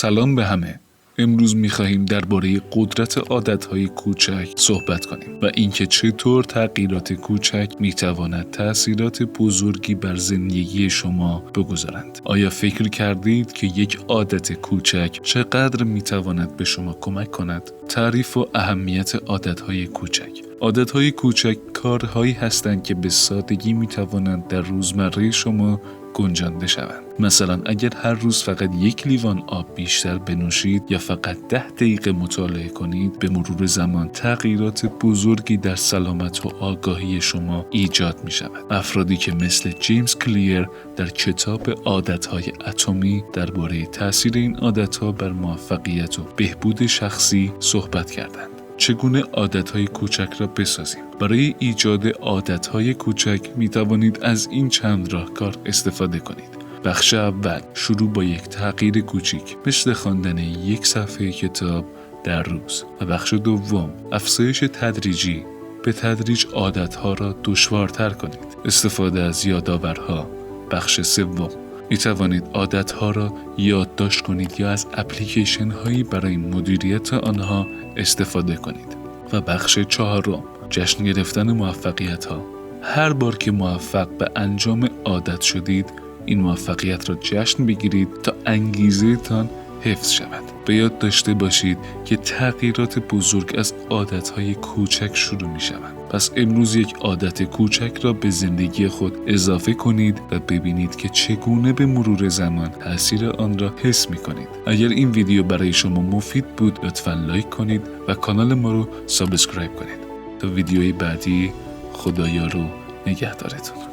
سلام به همه. امروز می‌خواهیم درباره قدرت عادت‌های کوچک صحبت کنیم و اینکه چطور تغییرات کوچک می‌تواند تأثیرات بزرگی بر زندگی شما بگذارند. آیا فکر کردید که یک عادت کوچک چقدر می‌تواند به شما کمک کند؟ تعریف و اهمیت عادت‌های کوچک. عادت‌های کوچک کارهایی هستند که به سادگی می‌توانند در روزمره شما گنجانده شوند. مثلا اگر هر روز فقط 1 لیوان آب بیشتر بنوشید یا فقط 10 دقیقه مطالعه کنید، به مرور زمان تغییرات بزرگی در سلامت و آگاهی شما ایجاد می شود. افرادی که مثل جیمز کلیر در کتاب عادت‌های اتمی درباره تاثیر این عادت‌ها بر موفقیت و بهبود شخصی صحبت کردند. چگونه عادت‌های کوچک را بسازیم؟ برای ایجاد عادت‌های کوچک می‌توانید از این چند راهکار استفاده کنید. بخش اول، شروع با یک تغییر کوچیک مثل خواندن 1 صفحه کتاب در روز. و بخش دوم، افزایش تدریجی. به تدریج عادت‌ها را دشوارتر کنید. استفاده از یادآورها. بخش سوم، می توانید عادت‌ها را یادداشت کنید یا از اپلیکیشن هایی برای مدیریت آنها استفاده کنید. و بخش چهارم، جشن گرفتن موفقیت ها. هر بار که موفق به انجام عادت شدید، این موفقیت را جشن بگیرید تا انگیزه تان حفظ شود. به یاد داشته باشید که تغییرات بزرگ از عادت‌های کوچک شروع می‌شوند. پس امروز یک عادت کوچک را به زندگی خود اضافه کنید و ببینید که چگونه به مرور زمان تأثیر آن را حس می‌کنید. اگر این ویدیو برای شما مفید بود، لطفاً لایک کنید و کانال ما رو سابسکرایب کنید. تا ویدیوی بعدی، خدایا رو نگهدارتون.